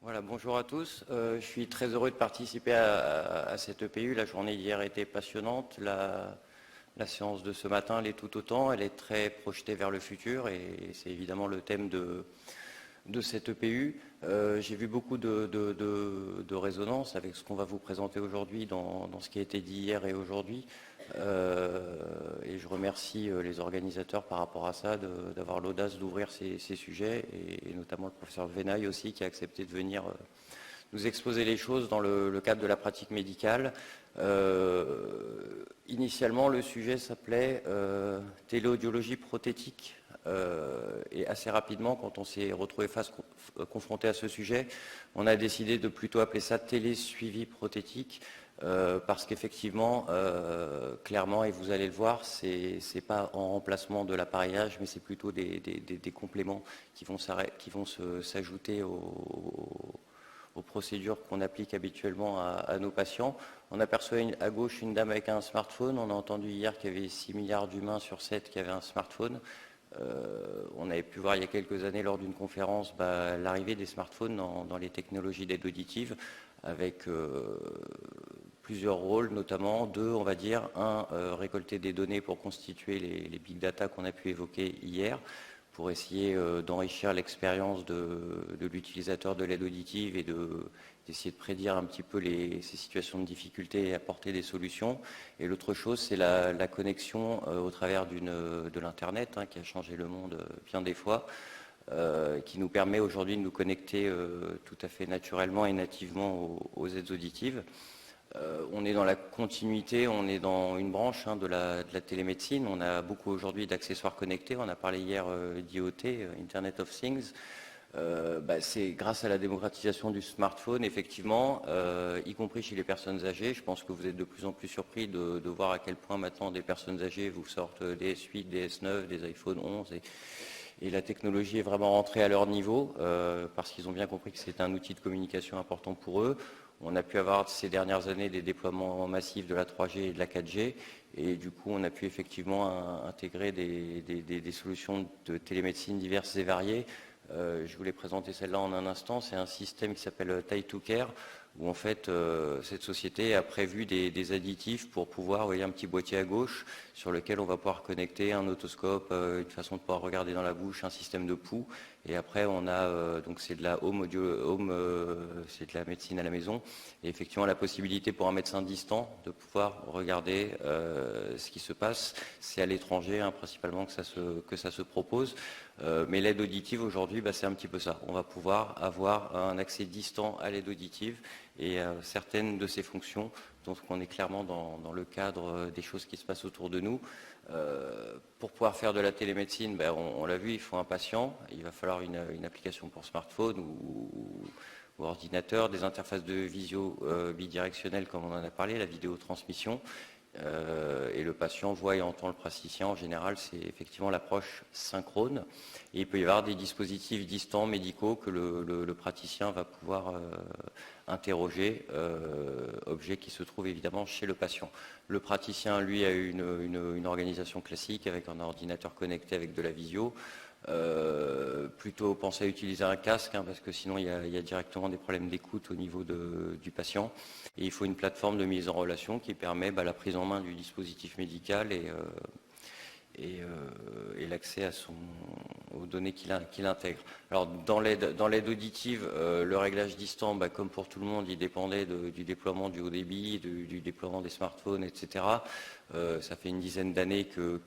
Voilà, bonjour à tous. Je suis très heureux de participer à cette EPU. La journée d'hier était passionnante. La séance de ce matin l'est tout autant. Elle est très projetée vers le futur et c'est évidemment le thème de cette EPU. J'ai vu beaucoup de résonance avec ce qu'on va vous présenter aujourd'hui dans ce qui a été dit hier et aujourd'hui. Et je remercie les organisateurs par rapport à ça d'avoir l'audace d'ouvrir ces sujets et notamment le professeur Venaille aussi qui a accepté de venir nous exposer les choses dans le cadre de la pratique médicale. Initialement, le sujet s'appelait téléaudiologie prothétique. Et assez rapidement, quand on s'est retrouvé confronté à ce sujet, on a décidé de plutôt appeler ça télésuivi prothétique, parce qu'effectivement, clairement, et vous allez le voir, c'est pas en remplacement de l'appareillage, mais c'est plutôt des compléments qui vont s'ajouter aux procédures qu'on applique habituellement à nos patients. On aperçoit à gauche une dame avec un smartphone. On a entendu hier qu'il y avait 6 milliards d'humains sur 7 qui avaient un smartphone. On avait pu voir il y a quelques années lors d'une conférence l'arrivée des smartphones dans les technologies d'aide auditive avec plusieurs rôles, notamment deux, on va dire. Un, récolter des données pour constituer les big data qu'on a pu évoquer hier, pour essayer d'enrichir l'expérience de l'utilisateur de l'aide auditive et d'essayer de prédire un petit peu ces situations de difficulté et apporter des solutions. Et l'autre chose, c'est la connexion au travers de l'Internet, qui a changé le monde bien des fois, qui nous permet aujourd'hui de nous connecter tout à fait naturellement et nativement aux aides auditives. On est dans la continuité, on est dans une branche de la télémédecine. On a beaucoup aujourd'hui d'accessoires connectés. On a parlé hier d'IoT, Internet of Things. C'est grâce à la démocratisation du smartphone, effectivement, y compris chez les personnes âgées. Je pense que vous êtes de plus en plus surpris de voir à quel point maintenant des personnes âgées vous sortent des S8, des S9, des iPhone 11 et la technologie est vraiment rentrée à leur niveau parce qu'ils ont bien compris que c'est un outil de communication important pour eux. On a pu avoir ces dernières années des déploiements massifs de la 3G et de la 4G et du coup on a pu effectivement intégrer des solutions de télémédecine diverses et variées. Je voulais présenter celle-là en un instant. C'est un système qui s'appelle Tie2Care où en fait cette société a prévu des additifs pour pouvoir, vous voyez un petit boîtier à gauche sur lequel on va pouvoir connecter un otoscope, une façon de pouvoir regarder dans la bouche, un système de pouls. Et après on a, donc c'est de la c'est de la médecine à la maison. Et effectivement la possibilité pour un médecin distant de pouvoir regarder ce qui se passe. C'est à l'étranger principalement que ça se propose. Mais l'aide auditive aujourd'hui, c'est un petit peu ça. On va pouvoir avoir un accès distant à l'aide auditive et certaines de ces fonctions, donc on est clairement dans le cadre des choses qui se passent autour de nous. Pour pouvoir faire de la télémédecine, on l'a vu, il faut un patient, il va falloir une application pour smartphone ou ordinateur, des interfaces de visio bidirectionnelles comme on en a parlé, la vidéotransmission. Et le patient voit et entend le praticien. En général, c'est effectivement l'approche synchrone. Et il peut y avoir des dispositifs distants médicaux que le praticien va pouvoir interroger, objet qui se trouve évidemment chez le patient. Le praticien, lui, a une organisation classique avec un ordinateur connecté avec de la visio. Plutôt penser à utiliser un casque parce que sinon il y a directement des problèmes d'écoute au niveau du patient et il faut une plateforme de mise en relation qui permet la prise en main du dispositif médical et l'accès aux données qu'il intègre. Alors dans l'aide auditive, le réglage distant, comme pour tout le monde, il dépendait du déploiement du haut débit, du déploiement des smartphones, etc. Ça fait une dizaine d'années qu'il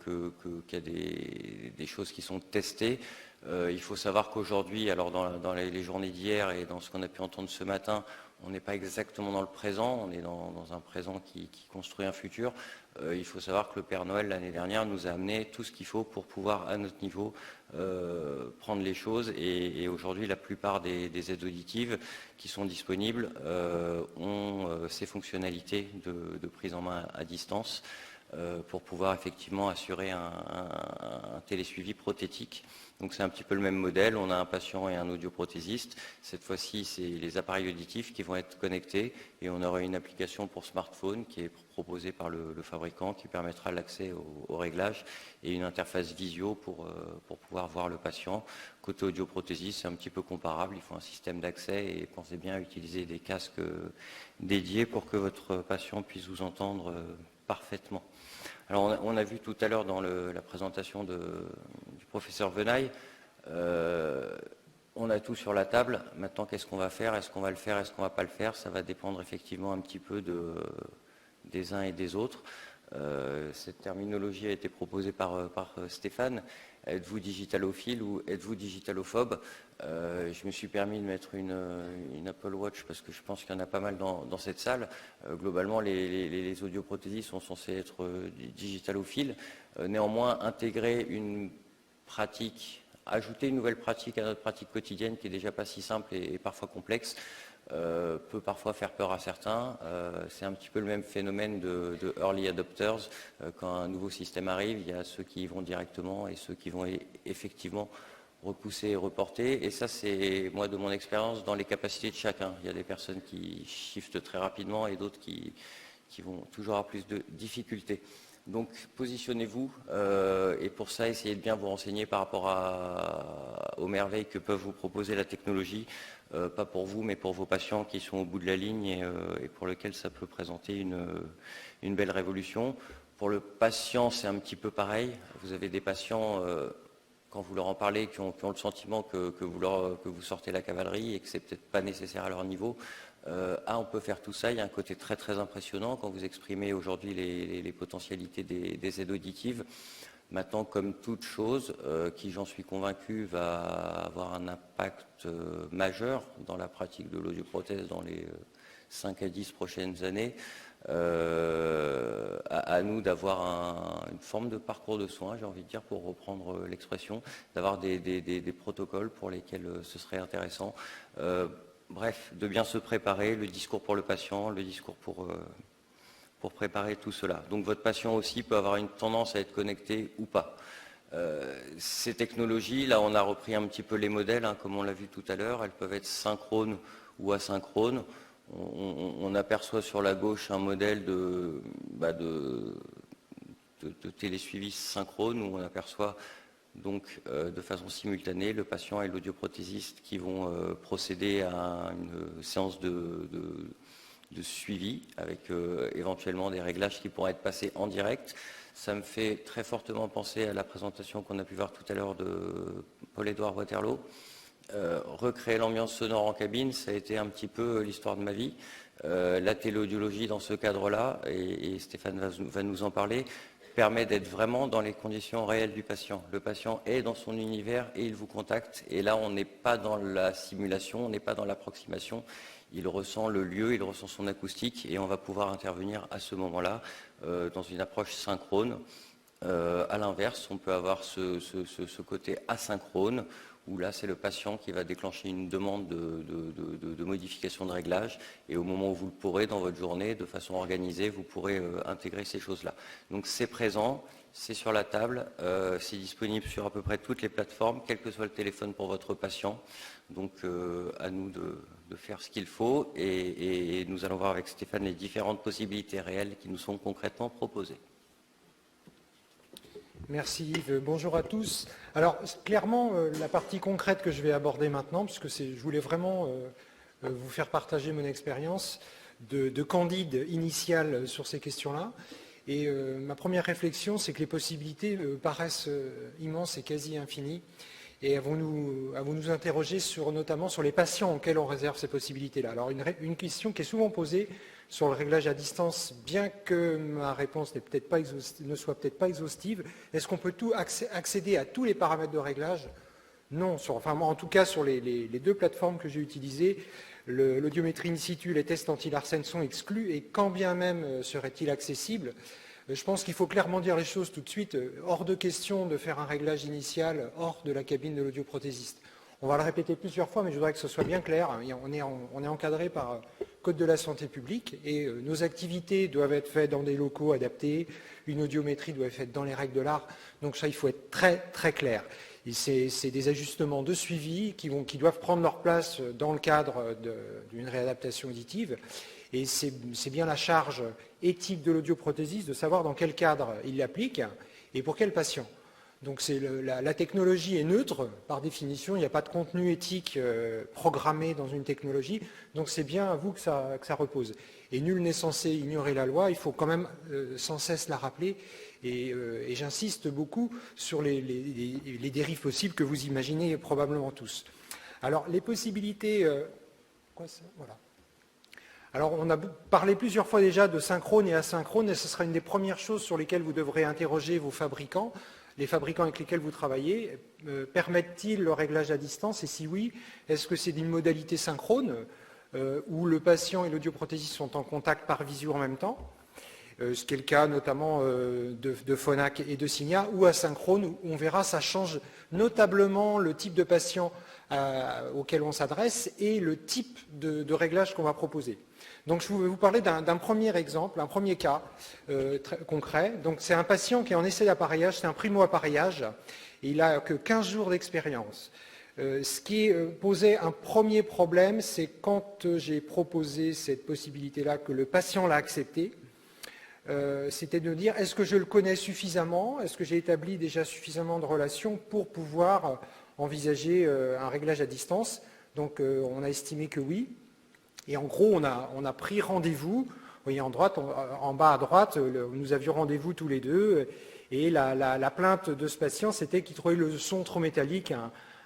y a des choses qui sont testées. Il faut savoir qu'aujourd'hui, alors dans les journées d'hier et dans ce qu'on a pu entendre ce matin, on n'est pas exactement dans le présent, on est dans un présent qui construit un futur. Il faut savoir que le Père Noël, l'année dernière, nous a amené tout ce qu'il faut pour pouvoir, à notre niveau, prendre les choses. Et aujourd'hui, la plupart des aides auditives qui sont disponibles ont ces fonctionnalités de prise en main à distance. pour pouvoir effectivement assurer un télésuivi prothétique. Donc c'est un petit peu le même modèle, on a un patient et un audioprothésiste. Cette fois-ci, c'est les appareils auditifs qui vont être connectés et on aura une application pour smartphone qui est proposée par le fabricant qui permettra l'accès au réglage et une interface visio pour pouvoir voir le patient. Côté audioprothésiste, c'est un petit peu comparable, il faut un système d'accès et pensez bien à utiliser des casques dédiés pour que votre patient puisse vous entendre parfaitement. Alors on a vu tout à l'heure dans la présentation du professeur Venaille, on a tout sur la table. Maintenant, qu'est-ce qu'on va faire? Est-ce qu'on va le faire? Est-ce qu'on ne va pas le faire? Ça va dépendre effectivement un petit peu des uns et des autres. Cette terminologie a été proposée par Stéphane. Êtes-vous digitalophile ou êtes-vous digitalophobe? Je me suis permis de mettre une Apple Watch parce que je pense qu'il y en a pas mal dans cette salle. Globalement, les audioprothésistes sont censés être digitalophiles. Néanmoins, intégrer une pratique, ajouter une nouvelle pratique à notre pratique quotidienne qui est déjà pas si simple et parfois complexe, peut parfois faire peur à certains. C'est un petit peu le même phénomène de early adopters. Quand un nouveau système arrive, il y a ceux qui y vont directement et ceux qui vont effectivement repousser et reporter. Et ça, c'est, moi, de mon expérience, dans les capacités de chacun. Il y a des personnes qui shiftent très rapidement et d'autres qui vont toujours avoir plus de difficultés. Donc, positionnez-vous et pour ça, essayez de bien vous renseigner par rapport aux merveilles que peuvent vous proposer la technologie, pas pour vous, mais pour vos patients qui sont au bout de la ligne et pour lesquels ça peut présenter une belle révolution. Pour le patient, c'est un petit peu pareil. Vous avez des patients, quand vous leur en parlez, qui ont le sentiment que vous sortez la cavalerie et que c'est peut-être pas nécessaire à leur niveau. On peut faire tout ça, il y a un côté très très impressionnant quand vous exprimez aujourd'hui les potentialités des aides auditives. Maintenant, comme toute chose, qui j'en suis convaincu va avoir un impact majeur dans la pratique de l'audioprothèse dans les 5 à 10 prochaines années, à nous d'avoir une forme de parcours de soins, j'ai envie de dire, pour reprendre l'expression, d'avoir des protocoles pour lesquels ce serait intéressant. Bref, de bien se préparer, le discours pour le patient, le discours pour préparer tout cela. Donc votre patient aussi peut avoir une tendance à être connecté ou pas. Ces technologies, là on a repris un petit peu les modèles, comme on l'a vu tout à l'heure, elles peuvent être synchrones ou asynchrones. On aperçoit sur la gauche un modèle de télésuivi synchrone où on aperçoit donc de façon simultanée le patient et l'audioprothésiste qui vont procéder à une séance de suivi avec éventuellement des réglages qui pourraient être passés en direct. Ça me fait très fortement penser à la présentation qu'on a pu voir tout à l'heure de Paul-Édouard Waterloo. Recréer l'ambiance sonore en cabine, ça a été un petit peu l'histoire de ma vie. La téléaudiologie dans ce cadre-là, et Stéphane va nous en parler, permet d'être vraiment dans les conditions réelles du patient. Le patient est dans son univers et il vous contacte. Et là, on n'est pas dans la simulation, on n'est pas dans l'approximation. Il ressent le lieu, il ressent son acoustique et on va pouvoir intervenir à ce moment-là dans une approche synchrone. À l'inverse, on peut avoir ce côté asynchrone où là, c'est le patient qui va déclencher une demande de modification de réglage et au moment où vous le pourrez dans votre journée, de façon organisée, vous pourrez intégrer ces choses-là. Donc c'est présent, c'est sur la table, c'est disponible sur à peu près toutes les plateformes, quel que soit le téléphone pour votre patient. Donc à nous de faire ce qu'il faut et nous allons voir avec Stéphane les différentes possibilités réelles qui nous sont concrètement proposées. Merci Yves. Bonjour à tous. Alors clairement, la partie concrète que je vais aborder maintenant, puisque je voulais vraiment vous faire partager mon expérience de candide initiale sur ces questions-là. Et ma première réflexion, c'est que les possibilités paraissent immenses et quasi infinies. Et à vous nous interroger notamment sur les patients auxquels on réserve ces possibilités-là. Alors une question qui est souvent posée sur le réglage à distance, bien que ma réponse ne soit peut-être pas exhaustive, est-ce qu'on peut accéder à tous les paramètres de réglage? Non, en tout cas sur les deux plateformes que j'ai utilisées, l'audiométrie in situ, les tests anti-Larsen sont exclus, et quand bien même serait-il accessible, je pense qu'il faut clairement dire les choses tout de suite, hors de question de faire un réglage initial hors de la cabine de l'audioprothésiste. On va le répéter plusieurs fois, mais je voudrais que ce soit bien clair. On est encadré par Code de la santé publique, et nos activités doivent être faites dans des locaux adaptés, une audiométrie doit être faite dans les règles de l'art, donc ça, il faut être très très clair. C'est des ajustements de suivi qui doivent prendre leur place dans le cadre d'une réadaptation auditive, et c'est bien la charge éthique de l'audioprothésiste de savoir dans quel cadre il l'applique et pour quel patient. Donc la technologie est neutre, par définition, il n'y a pas de contenu éthique programmé dans une technologie, donc c'est bien à vous que ça repose. Et nul n'est censé ignorer la loi, il faut quand même sans cesse la rappeler, et j'insiste beaucoup sur les dérives possibles que vous imaginez probablement tous. Alors les possibilités... voilà. Alors, on a parlé plusieurs fois déjà de synchrone et asynchrone, et ce sera une des premières choses sur lesquelles vous devrez interroger vos fabricants, les fabricants avec lesquels vous travaillez. Permettent-ils le réglage à distance? Et si oui, est-ce que c'est d'une modalité synchrone, où le patient et l'audioprothésiste sont en contact par visio en même temps, ce qui est le cas notamment de Phonak et de Signia, ou asynchrone, où on verra, ça change notablement le type de patient auquel on s'adresse et le type de réglage qu'on va proposer. Donc je vais vous parler d'un premier exemple, un premier cas très concret. Donc c'est un patient qui est en essai d'appareillage, c'est un primo-appareillage, et il n'a que 15 jours d'expérience. Ce qui posait un premier problème, c'est quand j'ai proposé cette possibilité-là, que le patient l'a accepté, c'était de dire, est-ce que je le connais suffisamment, est-ce que j'ai établi déjà suffisamment de relations pour pouvoir envisager un réglage à distance. Donc on a estimé que oui. Et en gros, on a pris rendez-vous. Vous voyez en bas à droite, nous avions rendez-vous tous les deux. Et la plainte de ce patient, c'était qu'il trouvait le son trop métallique,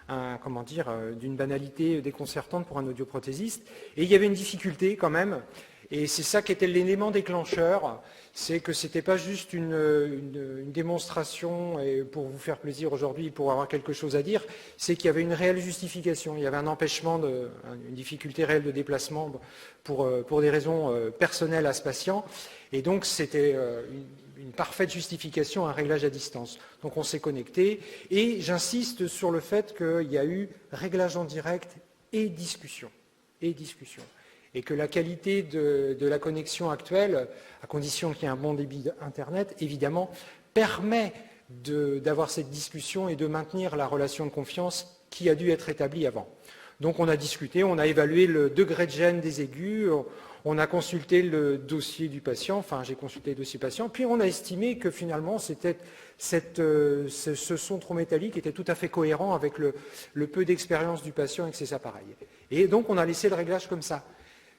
d'une banalité déconcertante pour un audioprothésiste. Et il y avait une difficulté quand même. Et c'est ça qui était l'élément déclencheur, c'est que ce n'était pas juste une démonstration et pour vous faire plaisir aujourd'hui, pour avoir quelque chose à dire, c'est qu'il y avait une réelle justification, il y avait un empêchement, une difficulté réelle de déplacement pour des raisons personnelles à ce patient, et donc c'était une parfaite justification à un réglage à distance. Donc on s'est connecté, et j'insiste sur le fait qu'il y a eu réglage en direct et discussion. Et que la qualité de la connexion actuelle, à condition qu'il y ait un bon débit d'Internet, évidemment, permet d'avoir cette discussion et de maintenir la relation de confiance qui a dû être établie avant. Donc on a discuté, on a évalué le degré de gêne des aigus, on a consulté le dossier du patient, enfin j'ai consulté le dossier patient, puis on a estimé que finalement c'était ce son trop métallique était tout à fait cohérent avec le peu d'expérience du patient avec ses appareils. Et donc on a laissé le réglage comme ça.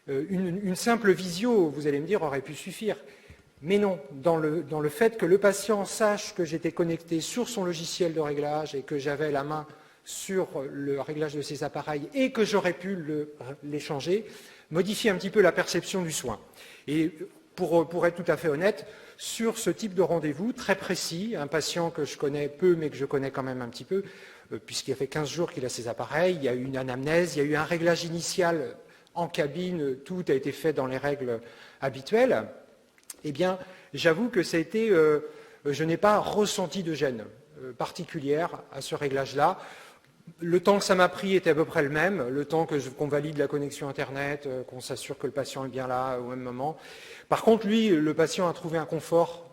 Une simple visio, vous allez me dire, aurait pu suffire. Mais non, dans le fait que le patient sache que j'étais connecté sur son logiciel de réglage et que j'avais la main sur le réglage de ses appareils et que j'aurais pu l'échanger, modifie un petit peu la perception du soin. Et pour être tout à fait honnête, sur ce type de rendez-vous très précis, un patient que je connais peu mais que je connais quand même un petit peu, puisqu'il a fait 15 jours qu'il a ses appareils, il y a eu une anamnèse, il y a eu un réglage initial en cabine, tout a été fait dans les règles habituelles, eh bien, j'avoue que ça a été, je n'ai pas ressenti de gêne particulière à ce réglage-là. Le temps que ça m'a pris était à peu près le même, le temps qu'on valide la connexion Internet, qu'on s'assure que le patient est bien là au même moment. Par contre, lui, le patient a trouvé un confort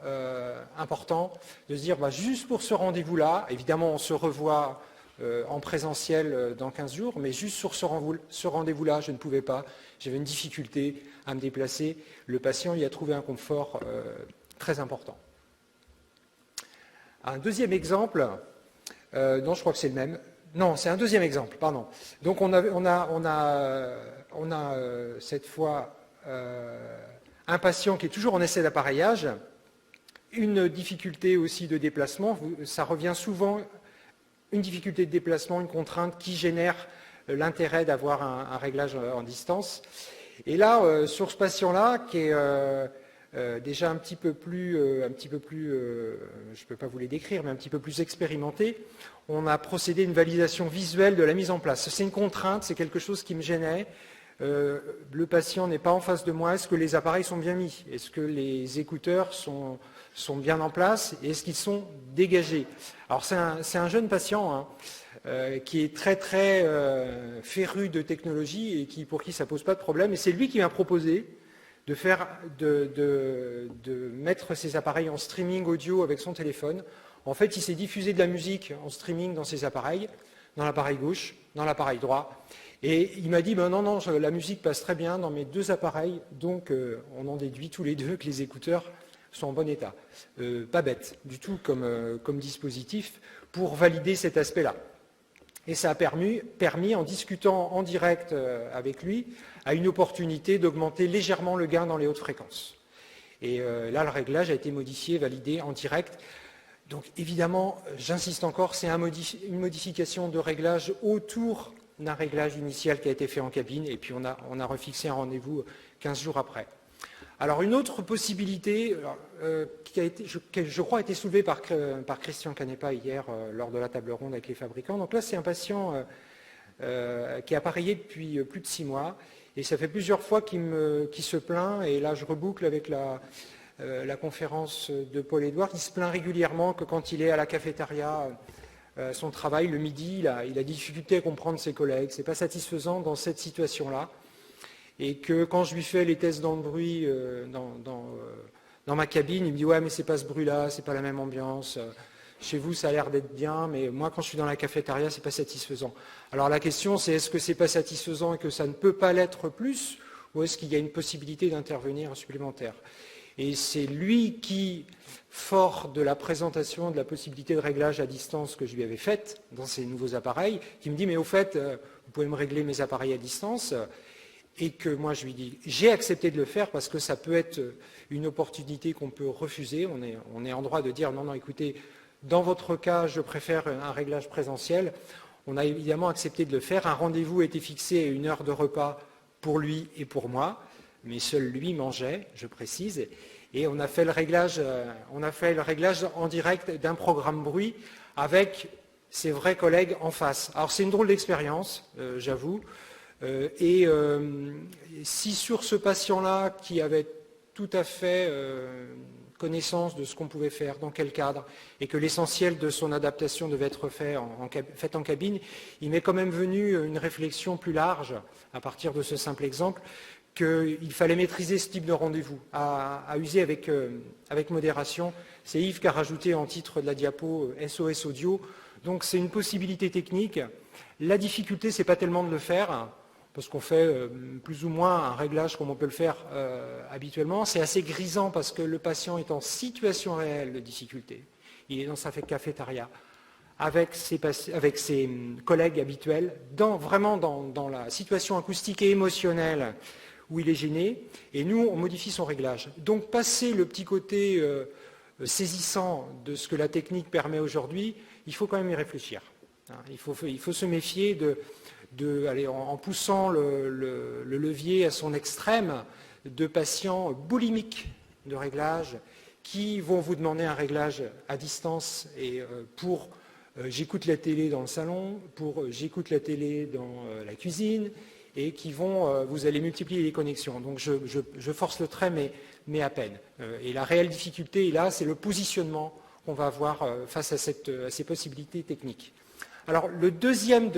important de se dire, juste pour ce rendez-vous-là, évidemment, on se revoit en présentiel dans 15 jours, mais juste sur ce rendez-vous-là, je ne pouvais pas, j'avais une difficulté à me déplacer. Le patient y a trouvé un confort très important. Un deuxième exemple, non, je crois que c'est le même. Non, c'est un deuxième exemple, pardon. Donc on a cette fois un patient qui est toujours en essai d'appareillage, une difficulté aussi de déplacement, ça revient souvent, une difficulté de déplacement, une contrainte qui génère l'intérêt d'avoir un réglage en distance. Et là, sur ce patient-là, qui est déjà un petit peu plus, je ne peux pas vous les décrire, mais un petit peu plus expérimenté, on a procédé à une validation visuelle de la mise en place. C'est une contrainte, c'est quelque chose qui me gênait. le patient n'est pas en face de moi, est-ce que les appareils sont bien mis? Est-ce que les écouteurs sont bien en place? Et est-ce qu'ils sont dégagés? Alors c'est un jeune patient qui est très très féru de technologie et pour qui ça ne pose pas de problème. Et c'est lui qui m'a proposé de mettre ses appareils en streaming audio avec son téléphone. En fait, il s'est diffusé de la musique en streaming dans ses appareils, dans l'appareil gauche, dans l'appareil droit. Et il m'a dit, non, la musique passe très bien dans mes deux appareils, donc on en déduit tous les deux que les écouteurs sont en bon état. Pas bête du tout comme dispositif pour valider cet aspect-là. Et ça a permis, en discutant en direct avec lui, à une opportunité d'augmenter légèrement le gain dans les hautes fréquences. Et là, le réglage a été modifié, validé en direct. Donc évidemment, j'insiste encore, c'est une modification de réglage autour d'un réglage initial qui a été fait en cabine, et puis on a refixé un rendez-vous 15 jours après. Alors une autre possibilité qui je crois, a été soulevée par Christian Canepa hier lors de la table ronde avec les fabricants. Donc là, c'est un patient qui est appareillé depuis plus de 6 mois, et ça fait plusieurs fois qu'il se plaint, et là je reboucle avec la conférence de Paul Édouard. Il se plaint régulièrement que quand il est à la cafétéria, son travail, le midi, il a des difficultés à comprendre ses collègues. Ce n'est pas satisfaisant dans cette situation-là. Et que quand je lui fais les tests dans le bruit dans ma cabine, il me dit « Ouais, mais c'est pas ce bruit-là, c'est pas la même ambiance. Chez vous, ça a l'air d'être bien, mais moi, quand je suis dans la cafétéria, c'est pas satisfaisant. » Alors la question, c'est est-ce que c'est pas satisfaisant et que ça ne peut pas l'être plus, ou est-ce qu'il y a une possibilité d'intervenir supplémentaire? Et c'est lui qui, fort de la présentation de la possibilité de réglage à distance que je lui avais faite dans ces nouveaux appareils, qui me dit « Mais au fait, vous pouvez me régler mes appareils à distance ?» Et que moi je lui dis « J'ai accepté de le faire parce que ça peut être une opportunité qu'on peut refuser. On est en droit de dire « Non, écoutez, dans votre cas, je préfère un réglage présentiel. » On a évidemment accepté de le faire. Un rendez-vous a été fixé à 1 heure de repas pour lui et pour moi. Mais seul lui mangeait, je précise, et on a fait le réglage en direct d'un programme bruit avec ses vrais collègues en face. Alors c'est une drôle d'expérience, j'avoue, et si sur ce patient-là qui avait tout à fait connaissance de ce qu'on pouvait faire, dans quel cadre, et que l'essentiel de son adaptation devait être fait en cabine, il m'est quand même venu une réflexion plus large, à partir de ce simple exemple, qu'il fallait maîtriser ce type de rendez-vous, à user avec modération. C'est Yves qui a rajouté en titre de la diapo SOS audio. Donc c'est une possibilité technique. La difficulté, ce n'est pas tellement de le faire, parce qu'on fait plus ou moins un réglage comme on peut le faire habituellement. C'est assez grisant parce que le patient est en situation réelle de difficulté. Il est dans sa cafétéria avec ses collègues habituels, vraiment dans la situation acoustique et émotionnelle où il est gêné, et nous, on modifie son réglage. Donc, passer le petit côté saisissant de ce que la technique permet aujourd'hui, il faut quand même y réfléchir. Il faut se méfier en poussant le levier à son extrême, de patients boulimiques de réglage qui vont vous demander un réglage à distance et pour j'écoute la télé dans le salon, pour j'écoute la télé dans la cuisine, et qui vous allez multiplier les connexions. Donc je force le trait, mais à peine. Et la réelle difficulté, là, c'est le positionnement qu'on va avoir face à ces possibilités techniques. Alors, le deuxième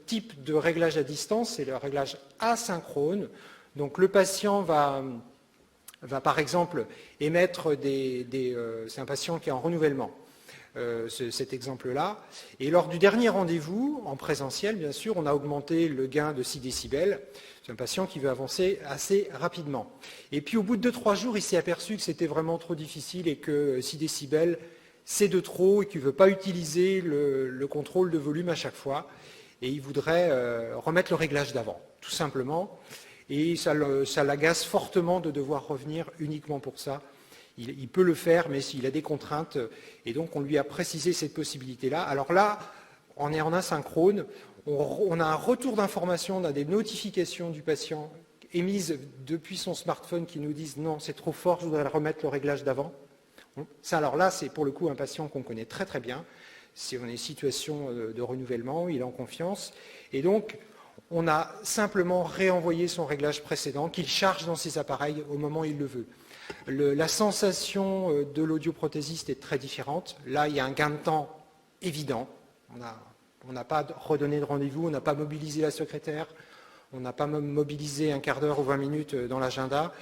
type de réglage à distance, c'est le réglage asynchrone. Donc, le patient va par exemple, émettre c'est un patient qui est en renouvellement. Cet exemple-là. Et lors du dernier rendez-vous, en présentiel, bien sûr, on a augmenté le gain de 6 décibels. C'est un patient qui veut avancer assez rapidement. Et puis, au bout de 2-3 jours, il s'est aperçu que c'était vraiment trop difficile et que 6 décibels, c'est de trop et qu'il ne veut pas utiliser le contrôle de volume à chaque fois. Et il voudrait remettre le réglage d'avant, tout simplement. Et ça l'agace fortement de devoir revenir uniquement pour ça. Il peut le faire, mais s'il a des contraintes, et donc on lui a précisé cette possibilité-là. Alors là, on est en asynchrone, on a un retour d'information, on a des notifications du patient émises depuis son smartphone qui nous disent « Non, c'est trop fort, je voudrais remettre le réglage d'avant ». Alors là, c'est pour le coup un patient qu'on connaît très très bien. Si on est en situation de renouvellement, il est en confiance. Et donc, on a simplement réenvoyé son réglage précédent qu'il charge dans ses appareils au moment où il le veut. La sensation de l'audioprothésiste est très différente. Là, il y a un gain de temps évident. On n'a pas redonné de rendez-vous, on n'a pas mobilisé la secrétaire, on n'a pas mobilisé un quart d'heure ou 20 minutes dans l'agenda.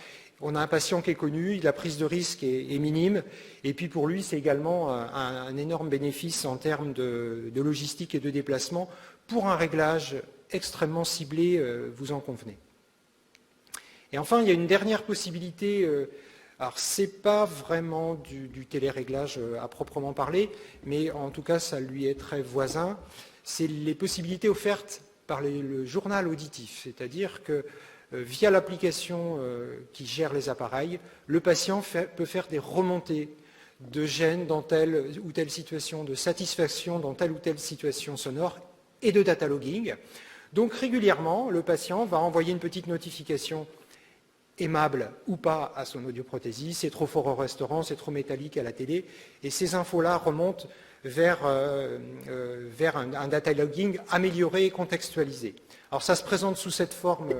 On a un patient qui est connu, la prise de risque est minime, et puis pour lui, c'est également un énorme bénéfice en termes de logistique et de déplacement pour un réglage extrêmement ciblé, vous en convenez. Et enfin, il y a une dernière possibilité, alors ce n'est pas vraiment du téléréglage à proprement parler, mais en tout cas, ça lui est très voisin, c'est les possibilités offertes par le journal auditif, c'est-à-dire que via l'application qui gère les appareils, le patient peut faire des remontées de gêne dans telle ou telle situation, de satisfaction dans telle ou telle situation sonore et de data logging. Donc régulièrement, le patient va envoyer une petite notification aimable ou pas à son audioprothésiste, c'est trop fort au restaurant, c'est trop métallique à la télé, et ces infos-là remontent vers un data logging amélioré et contextualisé. Alors ça se présente sous cette forme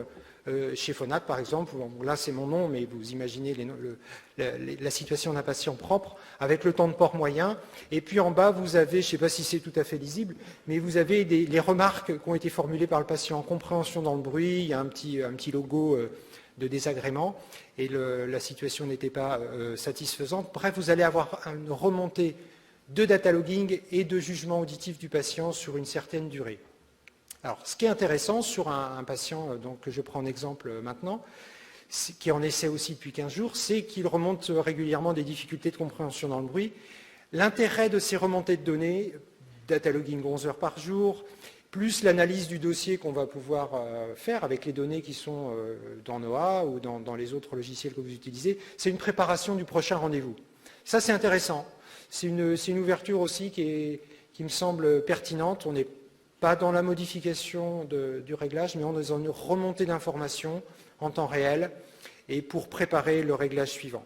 chez Phonak, par exemple. Bon, là, c'est mon nom, mais vous imaginez la situation d'un patient propre, avec le temps de port moyen. Et puis en bas, vous avez, je ne sais pas si c'est tout à fait lisible, mais vous avez les remarques qui ont été formulées par le patient. Compréhension dans le bruit, il y a un petit logo de désagrément, et la situation n'était pas satisfaisante. Bref, vous allez avoir une remontée de data logging et de jugement auditif du patient sur une certaine durée. Alors, ce qui est intéressant sur un patient donc, que je prends en exemple maintenant, qui en essaie aussi depuis 15 jours, c'est qu'il remonte régulièrement des difficultés de compréhension dans le bruit. L'intérêt de ces remontées de données, data logging 11 heures par jour, plus l'analyse du dossier qu'on va pouvoir faire avec les données qui sont dans NOAA ou dans les autres logiciels que vous utilisez, c'est une préparation du prochain rendez-vous. Ça, c'est intéressant. C'est une ouverture aussi qui me semble pertinente. On n'est pas dans la modification du réglage, mais on est dans une remontée d'informations en temps réel et pour préparer le réglage suivant.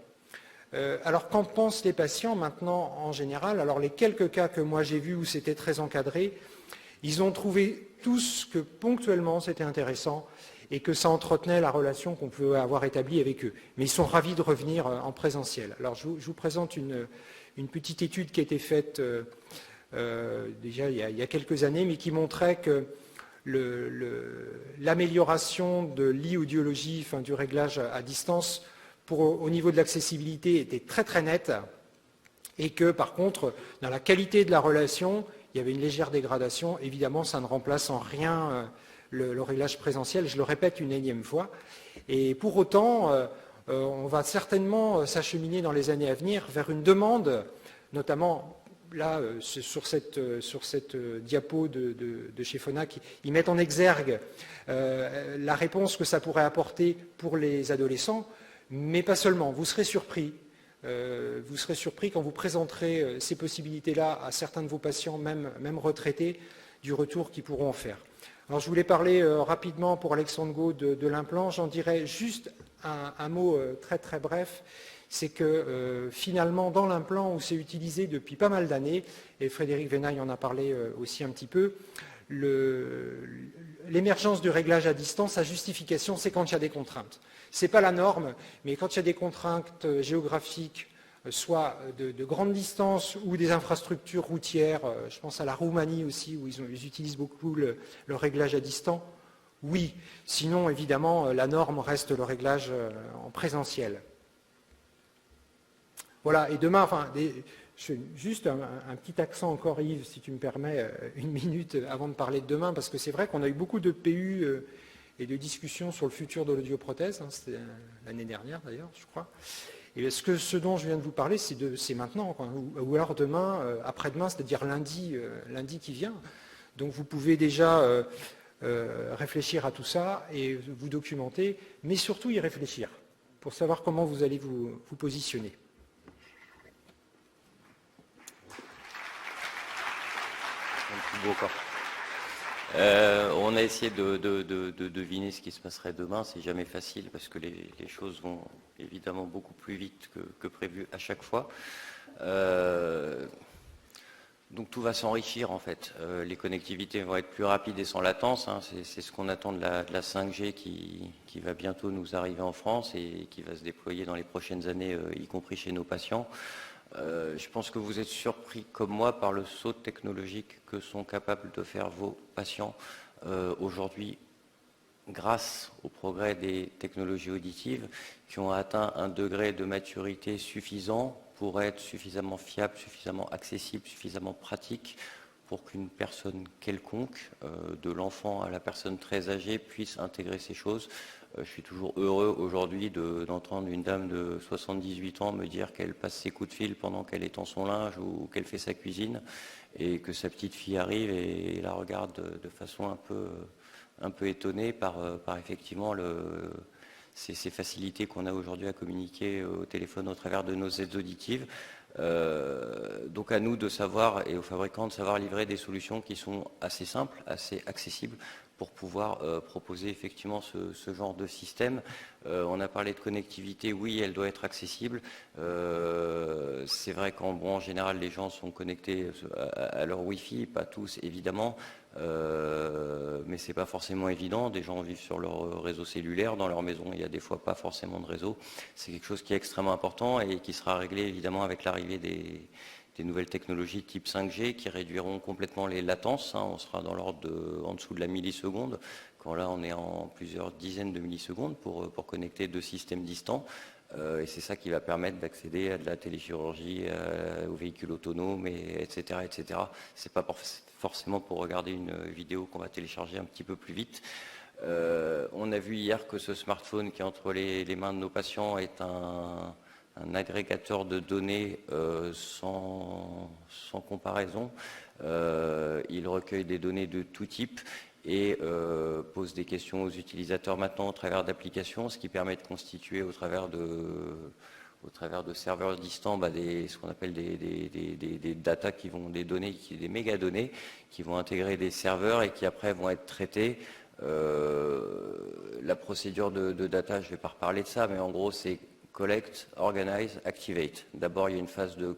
Alors, qu'en pensent les patients maintenant en général? Alors, les quelques cas que moi j'ai vus où c'était très encadré, ils ont trouvé tous que ponctuellement c'était intéressant et que ça entretenait la relation qu'on pouvait avoir établie avec eux. Mais ils sont ravis de revenir en présentiel. Alors, je vous présente une petite étude qui a été faite déjà il y a quelques années, mais qui montrait que l'amélioration de l'e-audiologie, enfin, du réglage à distance au niveau de l'accessibilité était très très nette, et que par contre, dans la qualité de la relation, il y avait une légère dégradation. Évidemment, ça ne remplace en rien le réglage présentiel, je le répète une énième fois. Et pour autant, on va certainement s'acheminer dans les années à venir vers une demande, notamment là, sur cette diapo de chez Phonak, ils mettent en exergue la réponse que ça pourrait apporter pour les adolescents, mais pas seulement. Vous serez surpris quand vous présenterez ces possibilités-là à certains de vos patients, même retraités, du retour qu'ils pourront en faire. Alors, je voulais parler rapidement pour Alexandre Gaud de l'implant. J'en dirais juste un mot très très bref. C'est que finalement, dans l'implant, où c'est utilisé depuis pas mal d'années, et Frédéric Venaille en a parlé aussi un petit peu, l'émergence du réglage à distance, sa justification, c'est quand il y a des contraintes. Ce n'est pas la norme, mais quand il y a des contraintes géographiques, soit de grande distance ou des infrastructures routières, je pense à la Roumanie aussi, où ils utilisent beaucoup le réglage à distance, oui. Sinon, évidemment, la norme reste le réglage en présentiel. Voilà, et demain, enfin, juste un petit accent encore, Yves, si tu me permets, une minute avant de parler de demain, parce que c'est vrai qu'on a eu beaucoup de PU et de discussions sur le futur de l'audioprothèse, c'était l'année dernière d'ailleurs, je crois. Et ce dont je viens de vous parler, c'est maintenant, quoi, ou alors demain, après-demain, c'est-à-dire lundi qui vient. Donc vous pouvez déjà réfléchir à tout ça et vous documenter, mais surtout y réfléchir pour savoir comment vous allez vous positionner. On a essayé de deviner ce qui se passerait demain. C'est jamais facile parce que les choses vont évidemment beaucoup plus vite que prévu à chaque fois. Donc tout va s'enrichir en fait. Les connectivités vont être plus rapides et sans latence, hein. C'est ce qu'on attend de la 5G qui va bientôt nous arriver en France et qui va se déployer dans les prochaines années, y compris chez nos patients. Je pense que vous êtes surpris comme moi par le saut technologique que sont capables de faire vos patients aujourd'hui grâce au progrès des technologies auditives qui ont atteint un degré de maturité suffisant pour être suffisamment fiable, suffisamment accessible, suffisamment pratique pour qu'une personne quelconque, de l'enfant à la personne très âgée, puisse intégrer ces choses. Je suis toujours heureux aujourd'hui d'entendre une dame de 78 ans me dire qu'elle passe ses coups de fil pendant qu'elle étend son linge ou qu'elle fait sa cuisine et que sa petite fille arrive et la regarde de façon un peu étonnée par effectivement ces facilités qu'on a aujourd'hui à communiquer au téléphone au travers de nos aides auditives. Donc à nous de savoir et aux fabricants de savoir livrer des solutions qui sont assez simples, assez accessibles pour pouvoir proposer effectivement ce genre de système. On a parlé de connectivité, oui, elle doit être accessible. C'est vrai qu'en général, les gens sont connectés à leur Wi-Fi, pas tous évidemment, mais c'est pas forcément évident. Des gens vivent sur leur réseau cellulaire, dans leur maison, il y a des fois pas forcément de réseau. C'est quelque chose qui est extrêmement important et qui sera réglé évidemment avec l'arrivée des nouvelles technologies type 5G qui réduiront complètement les latences, hein. On sera dans l'ordre en dessous de la milliseconde, quand là on est en plusieurs dizaines de millisecondes pour connecter deux systèmes distants. Et c'est ça qui va permettre d'accéder à de la téléchirurgie, aux véhicules autonomes, etc., etc. C'est pas forcément pour regarder une vidéo qu'on va télécharger un petit peu plus vite. On a vu hier que ce smartphone qui est entre les mains de nos patients est un agrégateur de données sans comparaison. Il recueille des données de tout type et pose des questions aux utilisateurs maintenant au travers d'applications, ce qui permet de constituer au travers de serveurs distants ce qu'on appelle des data des données, des mégadonnées qui vont intégrer des serveurs et qui après vont être traitées. La procédure de data, je ne vais pas reparler de ça, mais en gros c'est collect, organize, activate. D'abord, il y a une phase de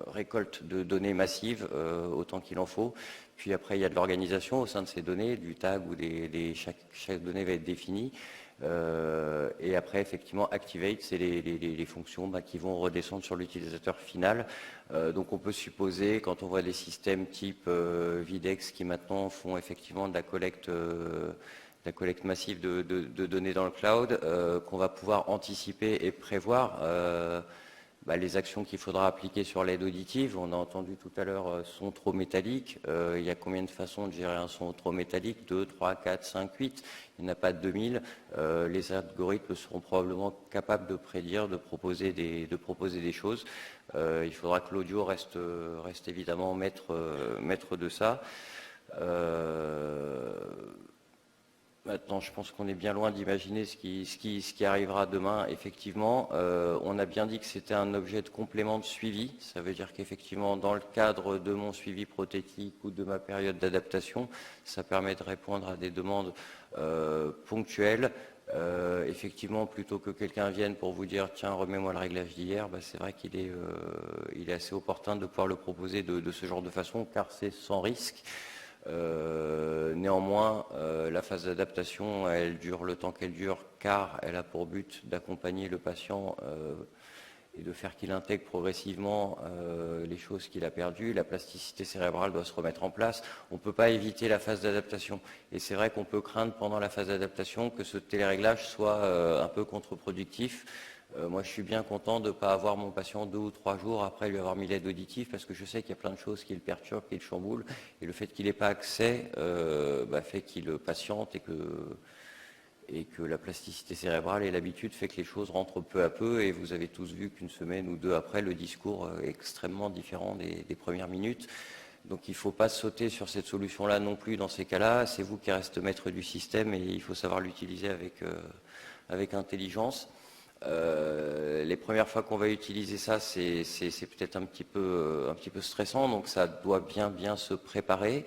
récolte de données massives, autant qu'il en faut. Puis après, il y a de l'organisation au sein de ces données, du tag où chaque donnée va être définie. Et après, effectivement, activate, c'est les fonctions qui vont redescendre sur l'utilisateur final. Donc on peut supposer, quand on voit des systèmes type Videx qui maintenant font effectivement de la collecte massive de données dans le cloud, qu'on va pouvoir anticiper et prévoir les actions qu'il faudra appliquer sur l'aide auditive. On a entendu tout à l'heure son trop métallique. Il y a combien de façons de gérer un son trop métallique? 2, 3, 4, 5, 8. Il n'y en a pas de 2000. Les algorithmes seront probablement capables de prédire, de proposer des choses. Il faudra que l'audio reste évidemment maître de ça. Maintenant, je pense qu'on est bien loin d'imaginer ce qui arrivera demain. Effectivement, on a bien dit que c'était un objet de complément de suivi. Ça veut dire qu'effectivement, dans le cadre de mon suivi prothétique ou de ma période d'adaptation, ça permet de répondre à des demandes ponctuelles. Effectivement, plutôt que quelqu'un vienne pour vous dire « tiens, remets-moi le réglage d'hier », c'est vrai qu'il est assez opportun de pouvoir le proposer de ce genre de façon, car c'est sans risque. Néanmoins, la phase d'adaptation, elle dure le temps qu'elle dure, car elle a pour but d'accompagner le patient et de faire qu'il intègre progressivement les choses qu'il a perdues. La plasticité cérébrale doit se remettre en place. On ne peut pas éviter la phase d'adaptation. Et c'est vrai qu'on peut craindre pendant la phase d'adaptation que ce téléréglage soit un peu contre-productif. Moi, je suis bien content de ne pas avoir mon patient 2 ou 3 jours après lui avoir mis l'aide auditive parce que je sais qu'il y a plein de choses qui le perturbent, qui le chamboulent. Et le fait qu'il n'ait pas accès fait qu'il patiente et que la plasticité cérébrale et l'habitude fait que les choses rentrent peu à peu. Et vous avez tous vu qu'une semaine ou deux après, le discours est extrêmement différent des premières minutes. Donc il ne faut pas sauter sur cette solution-là non plus dans ces cas-là. C'est vous qui restez maître du système et il faut savoir l'utiliser avec intelligence. Les premières fois qu'on va utiliser ça, c'est peut-être un petit peu stressant, donc ça doit bien se préparer.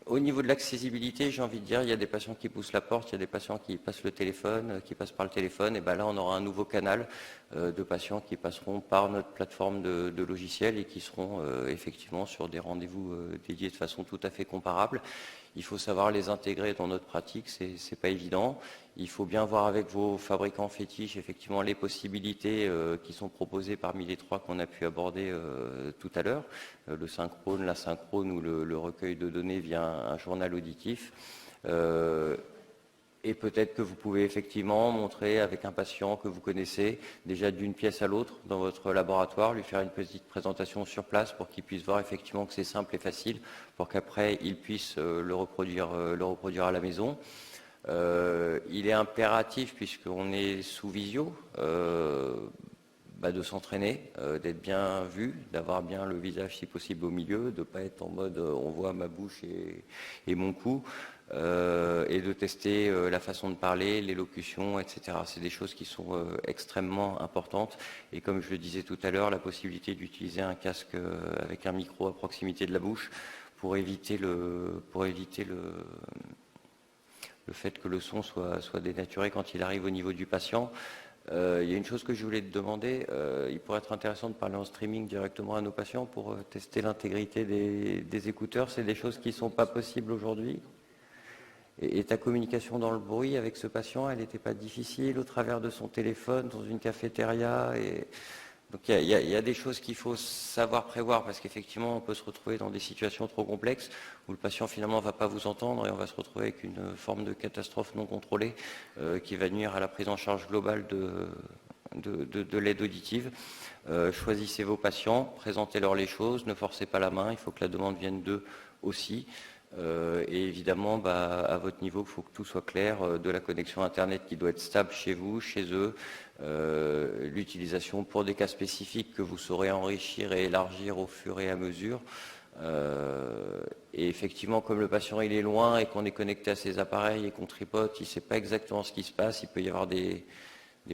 Au niveau de l'accessibilité, j'ai envie de dire, il y a des patients qui poussent la porte, il y a des patients qui passent le téléphone, qui passent par le téléphone, et ben là on aura un nouveau canal de patients qui passeront par notre plateforme de logiciels et qui seront effectivement sur des rendez-vous dédiés de façon tout à fait comparable. Il faut savoir les intégrer dans notre pratique, c'est pas évident. Il faut bien voir avec vos fabricants fétiches effectivement les possibilités qui sont proposées parmi les 3 qu'on a pu aborder tout à l'heure, le synchrone, l'asynchrone ou le recueil de données via un journal auditif. Et peut-être que vous pouvez effectivement montrer avec un patient que vous connaissez, déjà d'une pièce à l'autre dans votre laboratoire, lui faire une petite présentation sur place pour qu'il puisse voir effectivement que c'est simple et facile, pour qu'après il puisse le reproduire à la maison. Il est impératif, puisqu'on est sous visio, de s'entraîner, d'être bien vu, d'avoir bien le visage si possible au milieu, de ne pas être en mode on voit ma bouche et mon cou, et de tester la façon de parler, l'élocution, etc. C'est des choses qui sont extrêmement importantes. Et comme je le disais tout à l'heure, la possibilité d'utiliser un casque avec un micro à proximité de la bouche pour éviter le fait que le son soit dénaturé quand il arrive au niveau du patient. Il y a une chose que je voulais te demander, il pourrait être intéressant de parler en streaming directement à nos patients pour tester l'intégrité des écouteurs. C'est des choses qui ne sont pas possibles aujourd'hui. Et ta communication dans le bruit avec ce patient, elle n'était pas difficile au travers de son téléphone, dans une cafétéria Donc il y a des choses qu'il faut savoir prévoir, parce qu'effectivement on peut se retrouver dans des situations trop complexes où le patient finalement ne va pas vous entendre et on va se retrouver avec une forme de catastrophe non contrôlée qui va nuire à la prise en charge globale de l'aide auditive. Choisissez vos patients, présentez-leur les choses, ne forcez pas la main, il faut que la demande vienne d'eux aussi. Et évidemment, à votre niveau, il faut que tout soit clair, de la connexion Internet qui doit être stable chez vous, chez eux, l'utilisation pour des cas spécifiques que vous saurez enrichir et élargir au fur et à mesure. Et effectivement, comme le patient il est loin et qu'on est connecté à ses appareils et qu'on tripote, il ne sait pas exactement ce qui se passe. Il peut y avoir des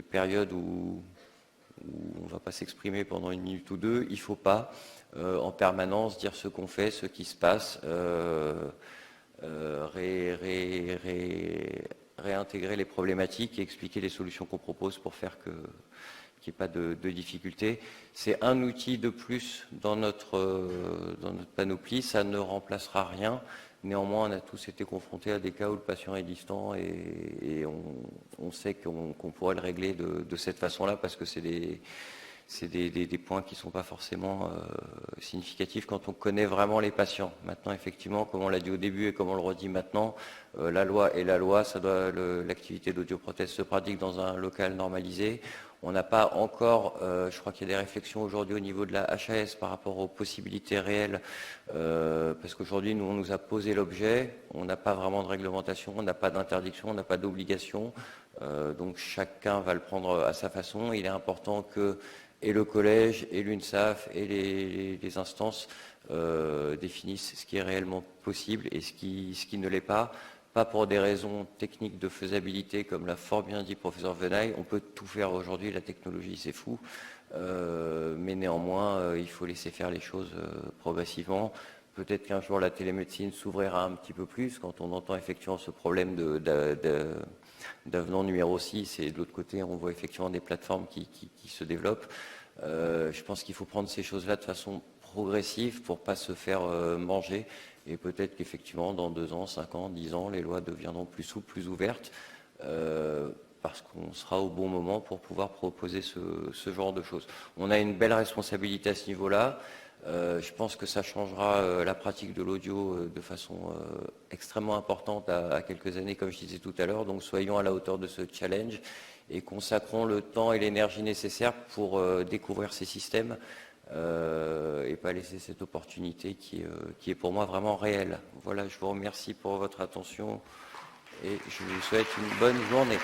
périodes où on ne va pas s'exprimer pendant 1 minute ou 2. Il ne faut pas en permanence dire ce qu'on fait, ce qui se passe, réintégrer les problématiques et expliquer les solutions qu'on propose pour faire qu'il n'y ait pas de difficultés. C'est un outil de plus dans notre panoplie, ça ne remplacera rien. Néanmoins, on a tous été confrontés à des cas où le patient est distant et on sait qu'on pourrait le régler de cette façon-là, parce que c'est des points qui ne sont pas forcément significatifs quand on connaît vraiment les patients. Maintenant, effectivement, comme on l'a dit au début et comme on le redit maintenant, la loi est la loi, l'activité d'audioprothèse se pratique dans un local normalisé. On n'a pas encore, je crois qu'il y a des réflexions aujourd'hui au niveau de la HAS par rapport aux possibilités réelles, parce qu'aujourd'hui, nous, on nous a posé l'objet, on n'a pas vraiment de réglementation, on n'a pas d'interdiction, on n'a pas d'obligation, donc chacun va le prendre à sa façon. Il est important que et le collège, et l'UNSAF, et les instances définissent ce qui est réellement possible et ce qui ne l'est pas pour des raisons techniques de faisabilité, comme l'a fort bien dit professeur Venaille. On peut tout faire aujourd'hui, la technologie c'est fou, mais néanmoins il faut laisser faire les choses progressivement. Peut-être qu'un jour la télémédecine s'ouvrira un petit peu plus quand on entend effectivement ce problème d'avenant numéro 6, et de l'autre côté on voit effectivement des plateformes qui se développent. Je pense qu'il faut prendre ces choses-là de façon progressive pour ne pas se faire manger, et peut-être qu'effectivement dans 2 ans, 5 ans, 10 ans, les lois deviendront plus souples, plus ouvertes, parce qu'on sera au bon moment pour pouvoir proposer ce genre de choses. On a une belle responsabilité à ce niveau-là. Je pense que ça changera la pratique de l'audio de façon extrêmement importante à quelques années, comme je disais tout à l'heure. Donc soyons à la hauteur de ce challenge et consacrons le temps et l'énergie nécessaires pour découvrir ces systèmes et pas laisser cette opportunité qui est pour moi vraiment réelle. Voilà, je vous remercie pour votre attention et je vous souhaite une bonne journée.